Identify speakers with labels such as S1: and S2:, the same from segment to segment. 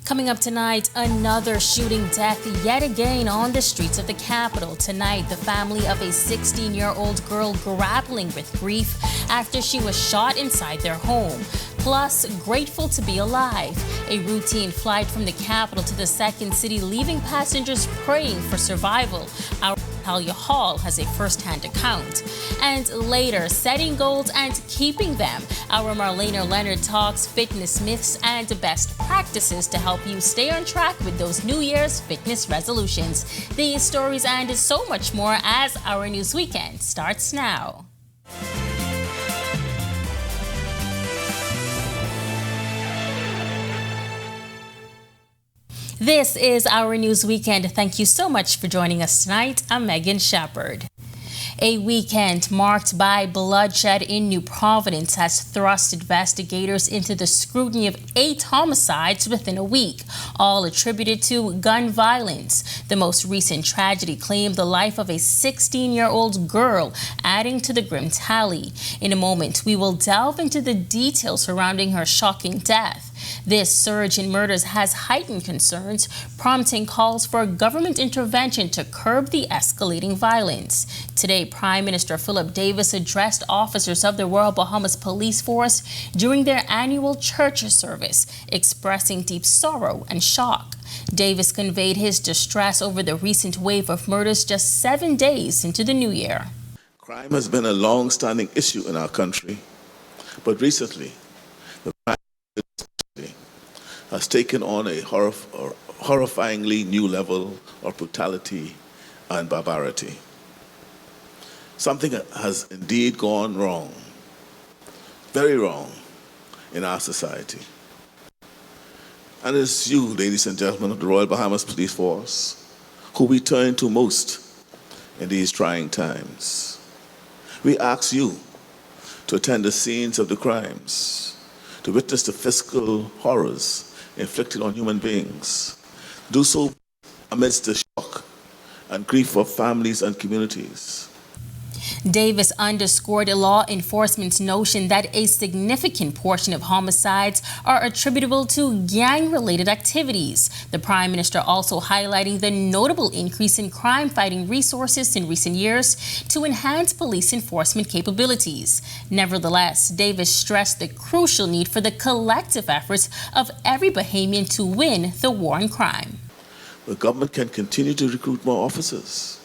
S1: Coming up tonight, another shooting death yet again on the streets of the capital. Tonight, the family of a 16-year-old girl grappling with grief after she was shot inside their home. Plus, grateful to be alive. A routine flight from the capital to the second city, leaving passengers praying for survival. Our Talia Hall has a first-hand account. And later, setting goals and keeping them. Our Marlena Leonard talks fitness myths and best practices to help you stay on track with those New Year's fitness resolutions. These stories and so much more as Our News Weekend starts now. This is Our News Weekend. Thank you so much for joining us tonight. I'm Megan Shepard. A weekend marked by bloodshed in New Providence has thrust investigators into the scrutiny of 8 homicides within a week, all attributed to gun violence. The most recent tragedy claimed the life of a 16-year-old girl, adding to the grim tally. In a moment, we will delve into the details surrounding her shocking death. This surge in murders has heightened concerns, prompting calls for government intervention to curb the escalating violence. Today, Prime Minister Philip Davis addressed officers of the Royal Bahamas Police Force during their annual church service, expressing deep sorrow and shock. Davis conveyed his distress over the recent wave of murders just 7 days into the new year.
S2: Crime has been a long-standing issue in our country, but recently, the crime has taken on a horrifyingly new level of brutality and barbarity. Something has indeed gone wrong, very wrong, in our society. And it's you, ladies and gentlemen of the Royal Bahamas Police Force, who we turn to most in these trying times. We ask you to attend the scenes of the crimes, to witness the physical horrors inflicted on human beings. Do so amidst the shock and grief of families and communities.
S1: Davis underscored law enforcement's notion that a significant portion of homicides are attributable to gang-related activities. The Prime Minister also highlighting the notable increase in crime-fighting resources in recent years to enhance police enforcement capabilities. Nevertheless, Davis stressed the crucial need for the collective efforts of every Bahamian to win the war on crime.
S2: The government can continue to recruit more officers,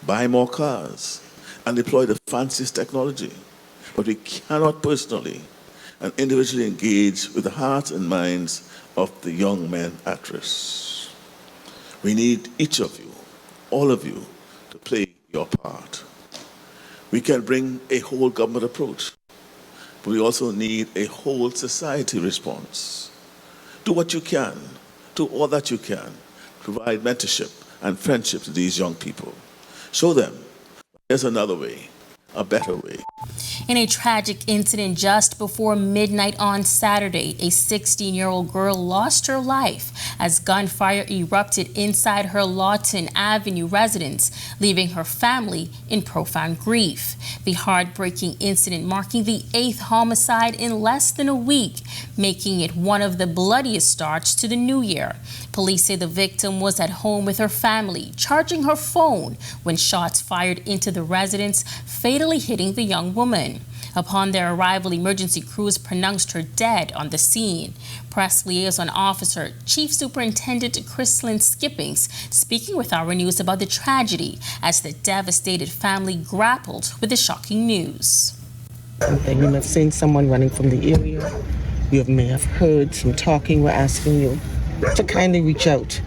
S2: buy more cars, and deploy the fanciest technology. But we cannot personally and individually engage with the hearts and minds of the young men at risk. We need each of you, all of you, to play your part. We can bring a whole government approach, but we also need a whole society response. Do what you can, do all that you can, provide mentorship and friendship to these young people. Show them there's another way, a better way.
S1: In a tragic incident just before midnight on Saturday, a 16-year-old girl lost her life as gunfire erupted inside her Lawton Avenue residence, leaving her family in profound grief. The heartbreaking incident marking the 8th homicide in less than a week, making it one of the bloodiest starts to the new year. Police say the victim was at home with her family, charging her phone when shots fired into the residence, fatally hitting the young woman. Upon their arrival, emergency crews pronounced her dead on the scene. Press liaison officer, Chief Superintendent Chrislyn Skippings, speaking with Our News about the tragedy as the devastated family grappled with the shocking news.
S3: You may have seen someone running from the area. You may have heard some talking. We're asking you to kindly reach out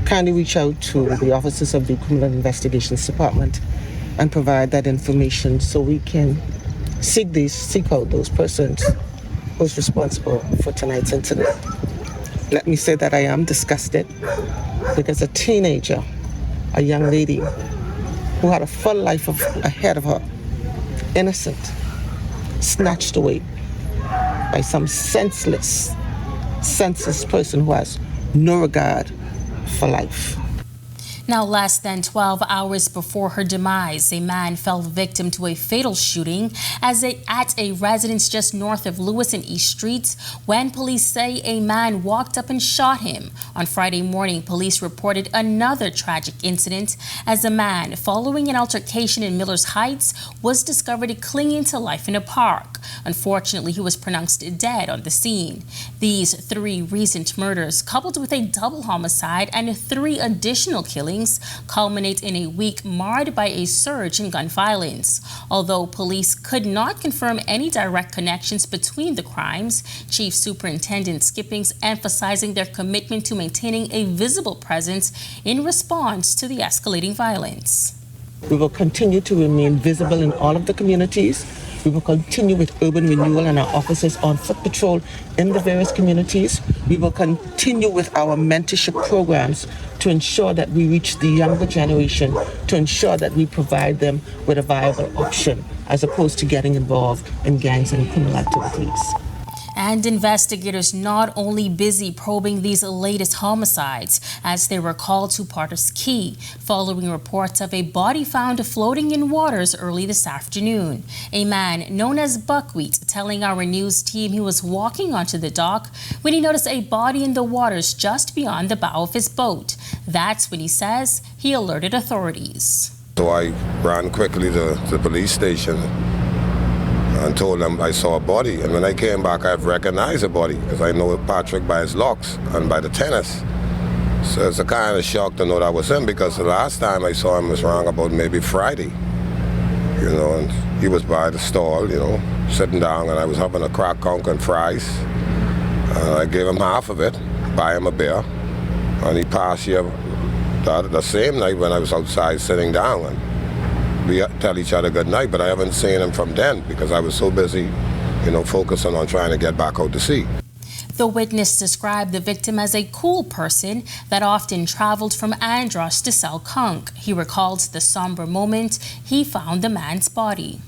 S3: to the officers of the Criminal Investigations Department and provide that information so we can seek out those persons who's responsible for tonight's incident. Let me say that I am disgusted because a teenager, a young lady who had a full life ahead of her, innocent, snatched away by some senseless person who has no regard for life.
S1: Now, less than 12 hours before her demise, a man fell victim to a fatal shooting at a residence just north of Lewis and East Streets when police say a man walked up and shot him. On Friday morning, police reported another tragic incident as a man, following an altercation in Millers Heights, was discovered clinging to life in a park. Unfortunately, he was pronounced dead on the scene. These 3 recent murders, coupled with a double homicide and 3 additional killings, culminate in a week marred by a surge in gun violence. Although police could not confirm any direct connections between the crimes, Chief Superintendent Skippings emphasizing their commitment to maintaining a visible presence in response to the escalating violence.
S3: We will continue to remain visible in all of the communities. We will continue with urban renewal and our officers on foot patrol in the various communities. We will continue with our mentorship programs to ensure that we reach the younger generation, to ensure that we provide them with a viable option as opposed to getting involved in gangs and criminal activities.
S1: And investigators not only busy probing these latest homicides as they were called to Potter's Key following reports of a body found floating in waters early this afternoon. A man known as Buckwheat telling our news team he was walking onto the dock when he noticed a body in the waters just beyond the bow of his boat. That's when he says he alerted authorities.
S4: So I ran quickly to the police station and told them I saw a body. And when I came back, I've recognized the body because I know Patrick by his locks and by the tennis. So it's a kind of shock to know that was him because the last time I saw him was around about maybe Friday. And he was by the stall, sitting down, and I was having a crack conch and fries. And I gave him half of it, buy him a beer, and he passed here the same night when I was outside sitting down. And we tell each other good night, but I haven't seen him from then because I was so busy, focusing on trying to get back out to sea.
S1: The witness described the victim as a cool person that often traveled from Andros to sell conch. He recalls the somber moment he found the man's body.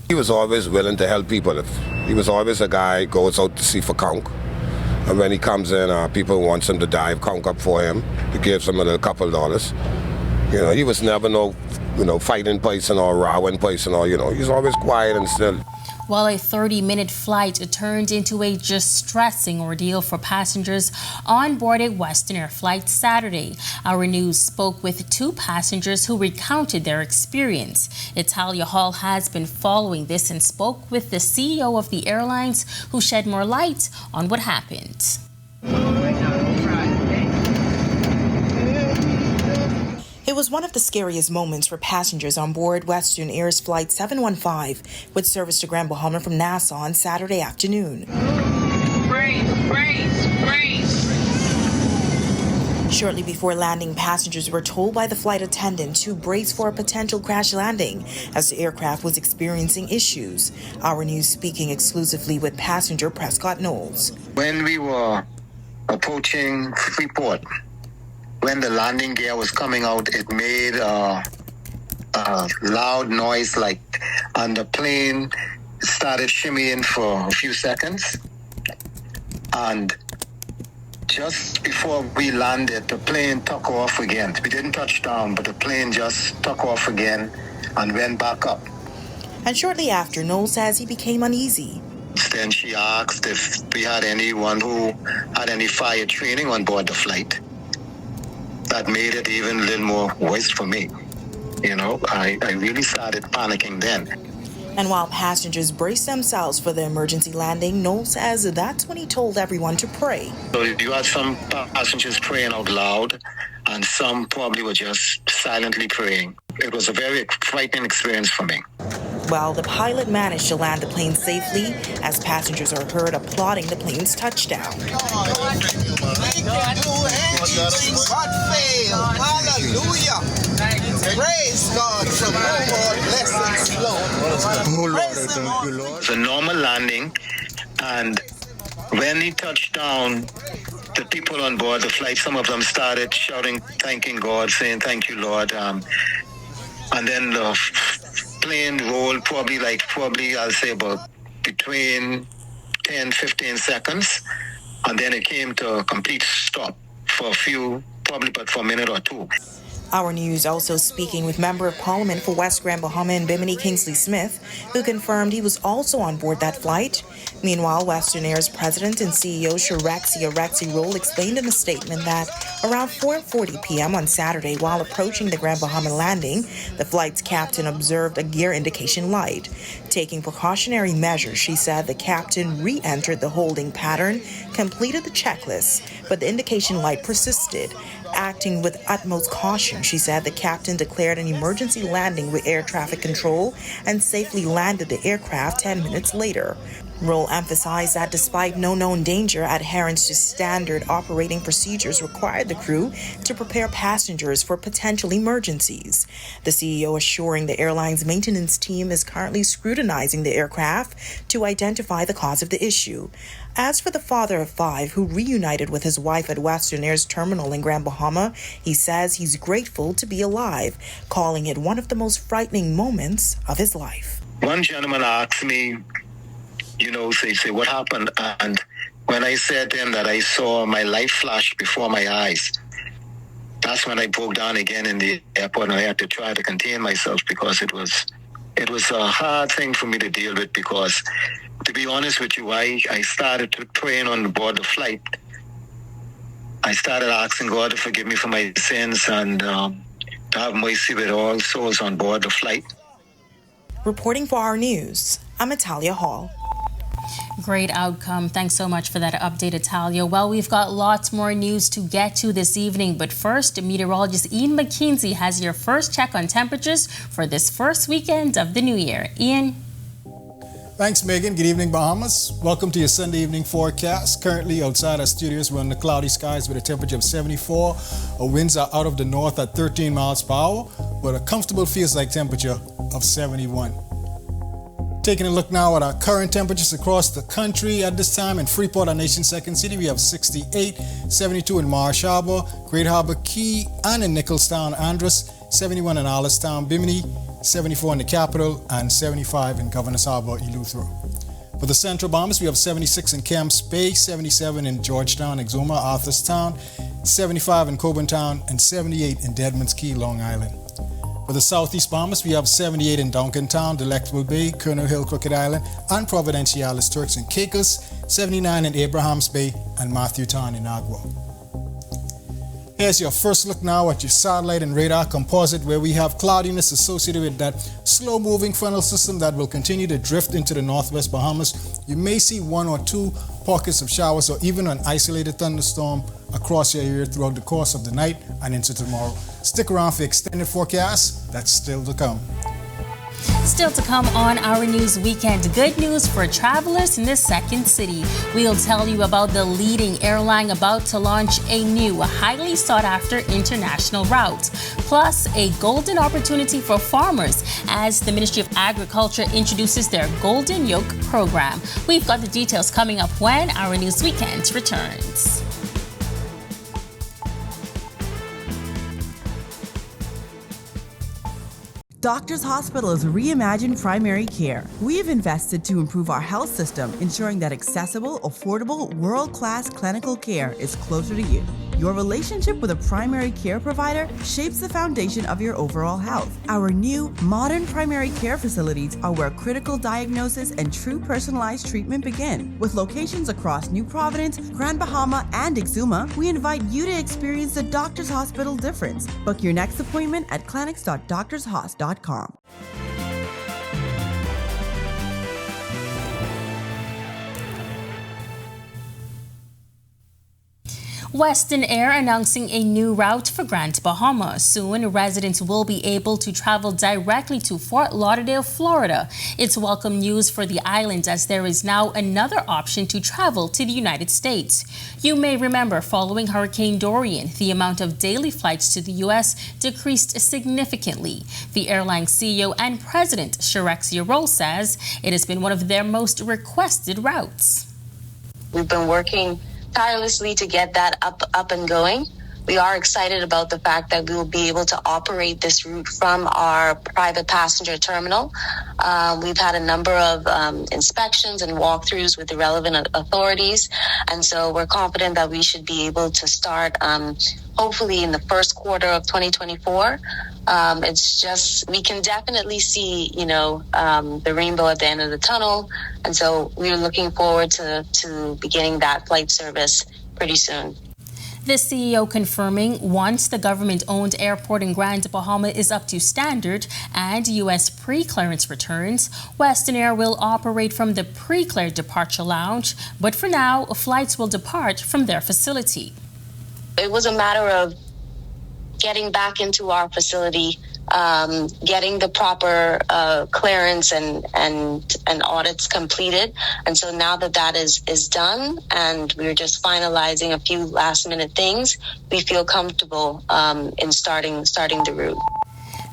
S4: He was always willing to help people. He was always a guy who goes out to sea for conch. And when he comes in, people want him to dive conch up for him. He gives him a couple $. He was never fighting person or rowing person or, he's always quiet and still.
S1: While a 30-minute flight turned into a distressing ordeal for passengers on board a Western Air flight Saturday. Our news spoke with 2 passengers who recounted their experience. Italia Hall has been following this and spoke with the CEO of the airlines who shed more light on what happened.
S5: It was one of the scariest moments for passengers on board Western Air's Flight 715 with service to Grand Bahama from Nassau on Saturday afternoon.
S6: Brace.
S5: Shortly before landing, passengers were told by the flight attendant to brace for a potential crash landing as the aircraft was experiencing issues. Our news speaking exclusively with passenger Prescott Knowles.
S6: When we were approaching Freeport, when the landing gear was coming out, it made a loud noise and the plane started shimmying for a few seconds. And just before we landed, the plane took off again. We didn't touch down, but the plane just took off again and went back up.
S5: And shortly after, Knowles says he became uneasy.
S6: Then she asked if we had anyone who had any fire training on board the flight. That made it even a little more worse for me. I really started panicking then.
S5: And while passengers braced themselves for the emergency landing, Knowles says that's when he told everyone to pray.
S6: So you had some passengers praying out loud, and some probably were just silently praying. It was a very frightening experience for me.
S5: Well, the pilot managed to land the plane safely as passengers are heard applauding the plane's touchdown.
S7: Hallelujah. Praise God.
S6: It's a normal landing, and when he touched down, the people on board the flight, some of them started shouting, thanking God, saying, thank you, Lord. And then the plane rolled probably I'll say about between 10-15 seconds, and then it came to a complete stop for a few, probably but for a minute or two.
S5: Our News also speaking with Member of Parliament for West Grand Bahama and Bimini Kingsley Smith, who confirmed he was also on board that flight. Meanwhile, Western Air's president and CEO Shirexia Roll explained in a statement that around 4:40 p.m. on Saturday, while approaching the Grand Bahama landing, the flight's captain observed a gear indication light. Taking precautionary measures, she said the captain re-entered the holding pattern, completed the checklist, but the indication light persisted. Acting with utmost caution, she said the captain declared an emergency landing with air traffic control and safely landed the aircraft 10 minutes later. Roll emphasized that despite no known danger, adherence to standard operating procedures required the crew to prepare passengers for potential emergencies. The CEO assuring the airline's maintenance team is currently scrutinizing the aircraft to identify the cause of the issue. As for the father of 5 who reunited with his wife at Western Air's terminal in Grand Bahama, he says he's grateful to be alive, calling it one of the most frightening moments of his life.
S6: One gentleman asked me, say what happened? And when I said to him that I saw my life flash before my eyes, that's when I broke down again in the airport, and I had to try to contain myself because it was a hard thing for me to deal with, because to be honest with you, I started praying on board the flight. I started asking God to forgive me for my sins and to have mercy with all souls on board the flight.
S5: Reporting for Our News, I'm Italia Hall.
S1: Great outcome. Thanks so much for that update, Italia. Well, we've got lots more news to get to this evening, but first, meteorologist Ian McKenzie has your first check on temperatures for this first weekend of the new year. Ian?
S8: Thanks, Megan. Good evening, Bahamas. Welcome to your Sunday evening forecast. Currently outside our studios, we're under cloudy skies with a temperature of 74. Our winds are out of the north at 13 miles per hour, with a comfortable feels-like temperature of 71. Taking a look now at our current temperatures across the country at this time. In Freeport, our nation's second city, we have 68, 72 in Marsh Harbor, Great Harbor Key, and in Nicholstown, Andros, 71 in Allenstown, Bimini, 74 in the capital, and 75 in Governor's Harbor, Eleuthero. For the Central Bahamas, we have 76 in Camps Bay, 77 in Georgetown, Exuma, Arthurstown, 75 in Coburn Town, and 78 in Deadman's Key, Long Island. For the Southeast Bahamas, we have 78 in Duncantown, Delectable Bay, Colonel Hill, Crooked Island, and Providenciales, Turks and Caicos, 79 in Abrahams Bay, and Matthewtown in Agua. Here's your first look now at your satellite and radar composite, where we have cloudiness associated with that slow-moving frontal system that will continue to drift into the northwest Bahamas. You may see 1 or 2 pockets of showers or even an isolated thunderstorm across your area throughout the course of the night and into tomorrow. Stick around for extended forecasts. That's still to come.
S1: Still to come on Our News Weekend, good news for travelers in the second city. We'll tell you about the leading airline about to launch a new, highly sought-after international route. Plus, a golden opportunity for farmers as the Ministry of Agriculture introduces their Golden Yoke program. We've got the details coming up when Our News Weekend returns.
S9: Doctors Hospital is reimagined primary care. We have invested to improve our health system, ensuring that accessible, affordable, world-class clinical care is closer to you. Your relationship with a primary care provider shapes the foundation of your overall health. Our new, modern primary care facilities are where critical diagnosis and true personalized treatment begin. With locations across New Providence, Grand Bahama, and Exuma, we invite you to experience the Doctors Hospital difference. Book your next appointment at clinics.doctorshos.com.
S1: Western Air announcing a new route for Grand Bahama. Soon, residents will be able to travel directly to Fort Lauderdale, Florida. It's welcome news for the island, as there is now another option to travel to the United States. You may remember, following Hurricane Dorian, the amount of daily flights to the U.S. decreased significantly. The airline CEO and president, Shirexia Roll, says it has been one of their most requested routes.
S10: We've been working tirelessly to get that up and going. We are excited about the fact that we will be able to operate this route from our private passenger terminal. We've had a number of inspections and walkthroughs with the relevant authorities, and so we're confident that we should be able to start hopefully in the first quarter of 2024. It's just, we can definitely see, the rainbow at the end of the tunnel, and so we're looking forward to beginning that flight service pretty soon.
S1: The CEO confirming once the government-owned airport in Grand Bahama is up to standard and U.S. pre-clearance returns, Western Air will operate from the pre-cleared departure lounge, but for now, flights will depart from their facility.
S10: It was a matter of getting back into our facility, getting the proper clearance and audits completed. And so now that is done and we're just finalizing a few last minute things, we feel comfortable in starting the route.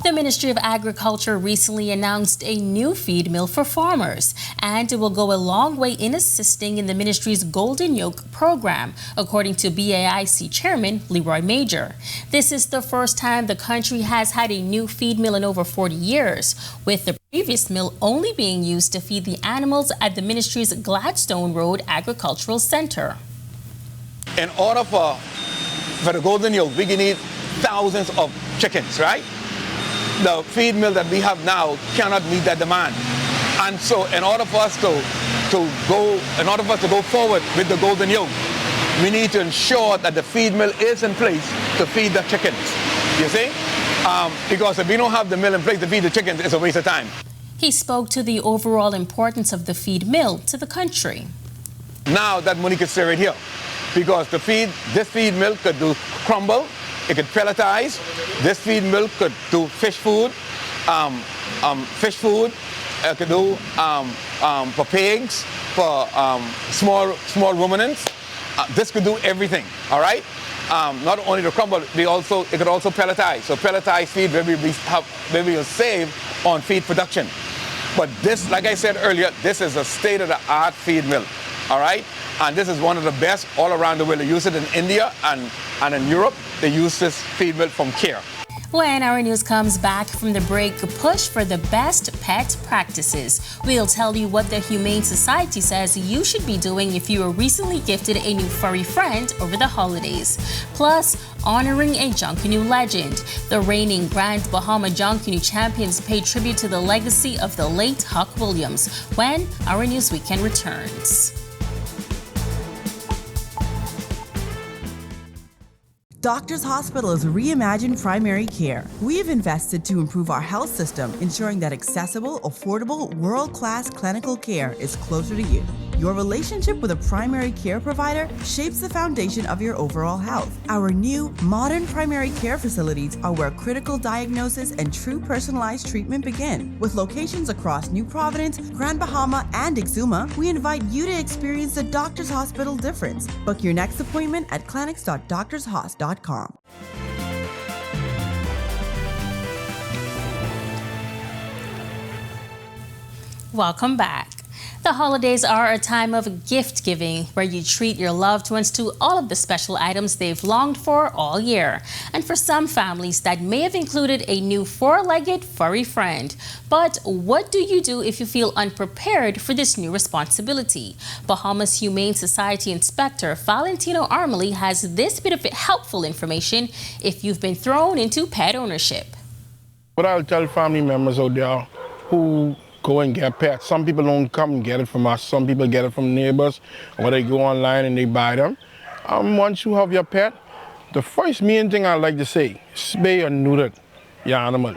S1: The Ministry of Agriculture recently announced a new feed mill for farmers, and it will go a long way in assisting in the ministry's Golden Yoke program, according to BAIC Chairman Leroy Major. This is the first time the country has had a new feed mill in over 40 years, with the previous mill only being used to feed the animals at the ministry's Gladstone Road Agricultural Center.
S11: In order for the Golden Yoke, we need thousands of chickens, right? The feed mill that we have now cannot meet that demand. And so in order for us to go forward with the Golden Yoke, we need to ensure that the feed mill is in place to feed the chickens, you see? Because if we don't have the mill in place to feed the chickens, it's a waste of time.
S1: He spoke to the overall importance of the feed mill to the country.
S11: Now that money could stay right here, because this feed mill could do crumble, it could pelletize. This feed mill could do fish food. It could do for pigs, for small ruminants. This could do everything. All right. Not only the crumble, it could also pelletize. So pelletized feed, where we will save on feed production. But this, like I said earlier, this is a state-of-the-art feed mill. All right. And this is one of the best all around the world. They use it in India and in Europe. They use this feed mill from care.
S1: When our news comes back from the break, push for the best pet practices. We'll tell you what the Humane Society says you should be doing if you were recently gifted a new furry friend over the holidays. Plus, honoring a Junkanoo legend. The reigning Grand Bahama Junkanoo champions pay tribute to the legacy of the late Huck Williams when Our News Weekend returns.
S9: Doctors Hospital is reimagined primary care. We have invested to improve our health system, ensuring that accessible, affordable, world-class clinical care is closer to you. Your relationship with a primary care provider shapes the foundation of your overall health. Our new, modern primary care facilities are where critical diagnosis and true personalized treatment begin. With locations across New Providence, Grand Bahama, and Exuma, we invite you to experience the Doctors Hospital difference. Book your next appointment at clinics.doctorshos.com.
S1: Welcome back. The holidays are a time of gift giving where you treat your loved ones to all of the special items they've longed for all year. And for some families, that may have included a new four-legged furry friend. But what do you do if you feel unprepared for this new responsibility? Bahamas Humane Society Inspector Valentino Armley has this bit of helpful information if you've been thrown into pet ownership.
S12: What I'll tell family members out there who go and get pets. Some people don't come and get it from us. Some people get it from neighbors, or they go online and they buy them. Once you have your pet, the first main thing I like to say, spay or neuter your animal.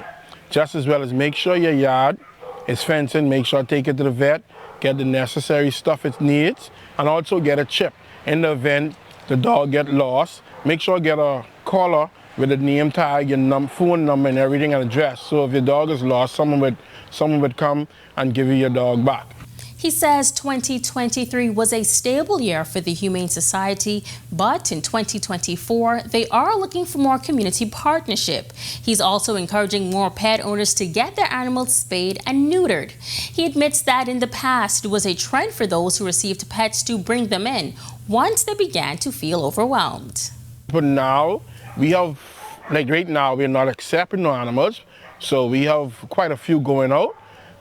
S12: Just as well as make sure your yard is fenced in, make sure take it to the vet, get the necessary stuff it needs, and also get a chip. In the event the dog get lost, make sure get a collar with a name tag, your phone number and everything and address. So if your dog is lost, someone would come and give you your dog back.
S1: He says 2023 was a stable year for the Humane Society, but in 2024, they are looking for more community partnership. He's also encouraging more pet owners to get their animals spayed and neutered. He admits that in the past, it was a trend for those who received pets to bring them in once they began to feel overwhelmed.
S12: But now, We have, like right now, we're not accepting no animals, so we have quite a few going out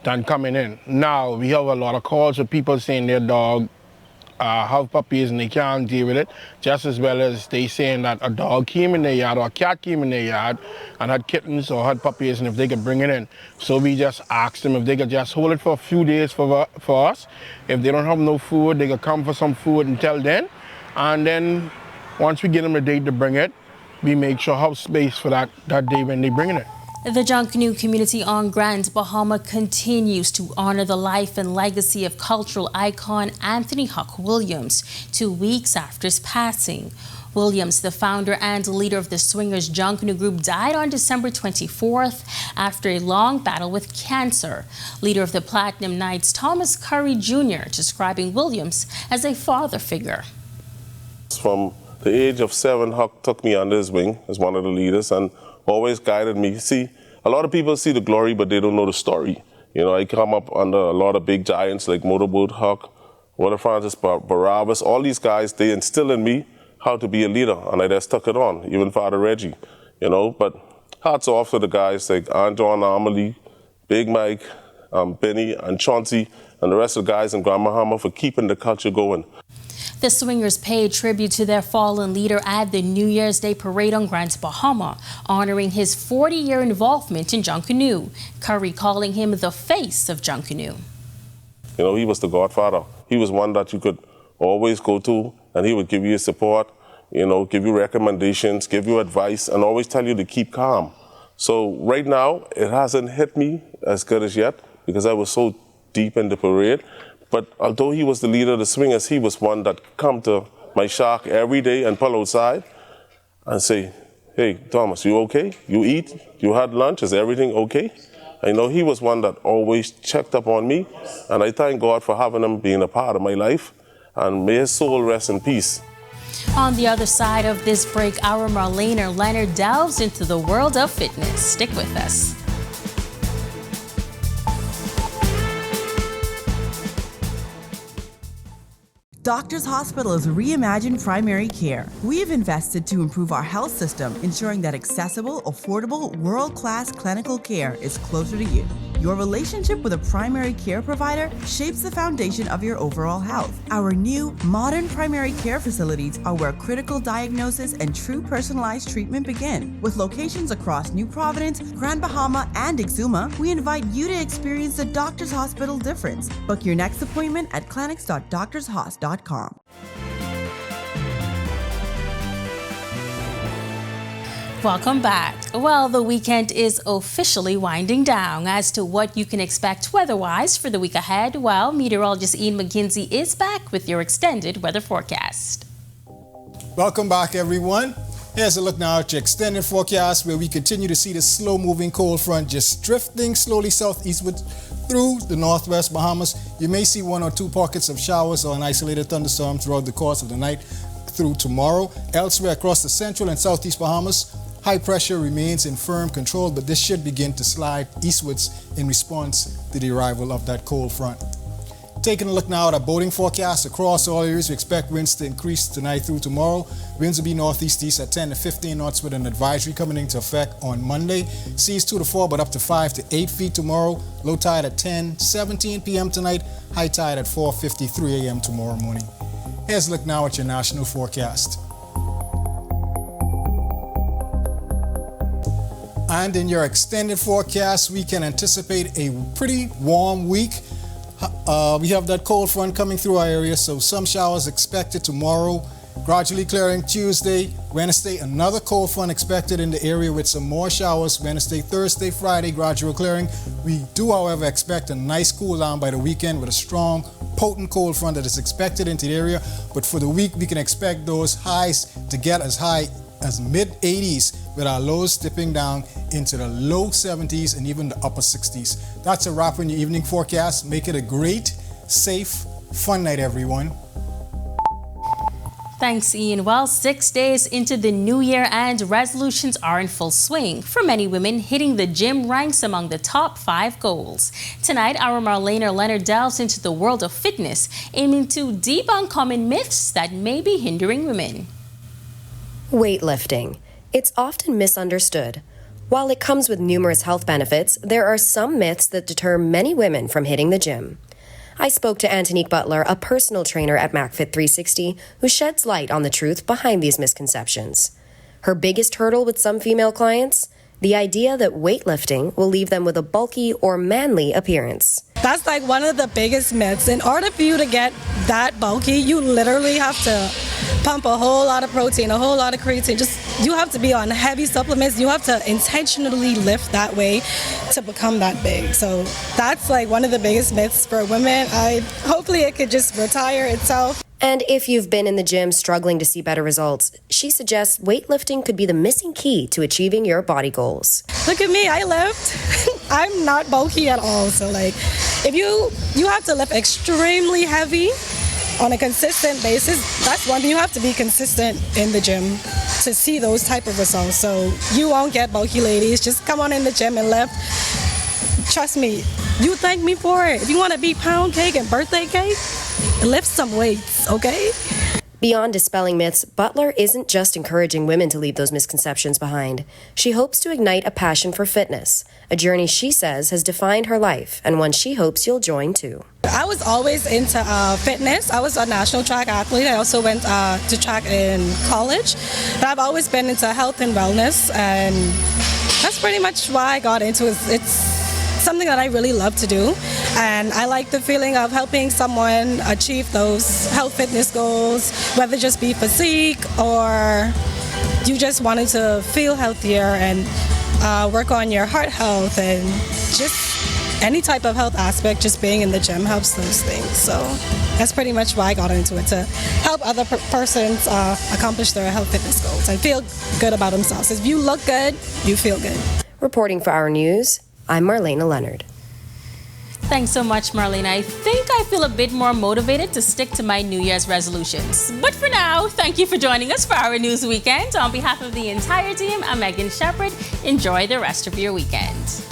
S12: than coming in. Now, we have a lot of calls of people saying their dog have puppies and they can't deal with it, just as well as they saying that a dog came in their yard or a cat came in their yard and had kittens or had puppies, and if they could bring it in. So we just asked them if they could just hold it for a few days for us. If they don't have no food, they could come for some food until then. And then once we get them a date to bring it, we make sure have space for that day when they bring it.
S1: The Junkanoo community on Grand Bahama continues to honor the life and legacy of cultural icon Anthony Huck Williams 2 weeks after his passing. Williams, the founder and leader of the Swingers Junkanoo group, died on December 24th after a long battle with cancer. Leader of the Platinum Knights, Thomas Curry Jr., describing Williams as a father figure.
S13: From the age of 7, Huck took me under his wing as one of the leaders and always guided me. See, a lot of people see the glory, but they don't know the story. You know, I come up under a lot of big giants like Motorboat Huck, Walter Francis Barabbas. All these guys, they instill in me how to be a leader, and I just took it on, even Father Reggie, you know. But hats off to the guys like John Amelie, Big Mike, Benny, and Chauncey, and the rest of the guys in Grand Bahama for keeping the culture going.
S1: The Swingers paid tribute to their fallen leader at the New Year's Day parade on Grand Bahama, honoring his 40-year involvement in Junkanoo. Curry calling him the face of Junkanoo.
S13: You know, he was the godfather. He was one that you could always go to, and he would give you support, you know, give you recommendations, give you advice, and always tell you to keep calm. So right now, it hasn't hit me as good as yet because I was so deep in the parade. But although he was the leader of the Swingers, he was one that come to my shack every day and pull outside and say, "Hey, Thomas, you okay? You eat? You had lunch? Is everything okay?" I know he was one that always checked up on me, and I thank God for having him being a part of my life, and may his soul rest in peace.
S1: On the other side of this break, our Marlena Leonard delves into the world of fitness. Stick with us.
S9: Doctors Hospital is reimagined primary care. We have invested to improve our health system, ensuring that accessible, affordable, world-class clinical care is closer to you. Your relationship with a primary care provider shapes the foundation of your overall health. Our new, modern primary care facilities are where critical diagnosis and true personalized treatment begin. With locations across New Providence, Grand Bahama, and Exuma, we invite you to experience the Doctors Hospital difference. Book your next appointment at clinics.doctorshos.com.
S1: Welcome back. Well, the weekend is officially winding down. As to what you can expect weather-wise for the week ahead, well, meteorologist Ian McKenzie is back with your extended weather forecast.
S8: Welcome back, everyone. Here's a look now at your extended forecast, where we continue to see the slow-moving cold front just drifting slowly southeastward through the northwest Bahamas. You may see 1 or 2 pockets of showers or an isolated thunderstorm throughout the course of the night through tomorrow. Elsewhere across the central and southeast Bahamas, high pressure remains in firm control, but this should begin to slide eastwards in response to the arrival of that cold front. Taking a look now at our boating forecast across all areas, we expect winds to increase tonight through tomorrow. Winds will be northeast-east at 10 to 15 knots with an advisory coming into effect on Monday. Seas 2 to 4, but up to 5 to 8 feet tomorrow. Low tide at 10:17 p.m. tonight. High tide at 4:53 a.m. tomorrow morning. Here's a look now at your national forecast. And in your extended forecast, we can anticipate a pretty warm week. We have that cold front coming through our area, so some showers expected tomorrow, gradually clearing Tuesday, Wednesday, another cold front expected in the area with some more showers Wednesday, Thursday, Friday, gradual clearing. We do, however, expect a nice cool down by the weekend with a strong, potent cold front that is expected into the area. But for the week, we can expect those highs to get as high as mid-80s, with our lows dipping down into the low 70s and even the upper 60s. That's a wrap on your evening forecast. Make it a great, safe, fun night, everyone.
S1: Thanks, Ian. Well, 6 days into the new year and resolutions are in full swing. For many women, hitting the gym ranks among the top 5 goals. Tonight, our Marlena Leonard delves into the world of fitness, aiming to debunk common myths that may be hindering women.
S14: Weightlifting. It's often misunderstood. While it comes with numerous health benefits, there are some myths that deter many women from hitting the gym. I spoke to Antonique Butler, a personal trainer at MacFit 360, who sheds light on the truth behind these misconceptions. Her biggest hurdle with some female clients? The idea that weightlifting will leave them with a bulky or manly appearance.
S15: That's like one of the biggest myths. In order for you to get that bulky, you literally have to pump a whole lot of protein, a whole lot of creatine. You have to be on heavy supplements. You have to intentionally lift that way to become that big. So that's like one of the biggest myths for women. Hopefully it could just retire itself.
S14: And if you've been in the gym struggling to see better results, she suggests weightlifting could be the missing key to achieving your body goals.
S15: Look at me, I lift. I'm not bulky at all. So like, if you have to lift extremely heavy on a consistent basis, that's one thing. You have to be consistent in the gym to see those type of results. So you won't get bulky, ladies. Just come on in the gym and lift. Trust me, you thank me for it. If you want to be pound cake and birthday cake, lift some weights, okay?
S14: Beyond dispelling myths, Butler isn't just encouraging women to leave those misconceptions behind. She hopes to ignite a passion for fitness, a journey she says has defined her life and one she hopes you'll join too.
S15: I was always into fitness. I was a national track athlete. I also went to track in college. But I've always been into health and wellness, and that's pretty much why I got into it. It's something that I really love to do, and I like the feeling of helping someone achieve those health fitness goals, whether it just be physique or you just wanted to feel healthier and work on your heart health and just any type of health aspect. Just being in the gym helps those things. So that's pretty much why I got into it, to help other persons accomplish their health fitness goals and feel good about themselves. If you look good, you feel good.
S14: Reporting for Our News, I'm Marlena Leonard.
S1: Thanks so much, Marlena. I think I feel a bit more motivated to stick to my New Year's resolutions. But for now, thank you for joining us for Our News Weekend. On behalf of the entire team, I'm Megan Shepherd. Enjoy the rest of your weekend.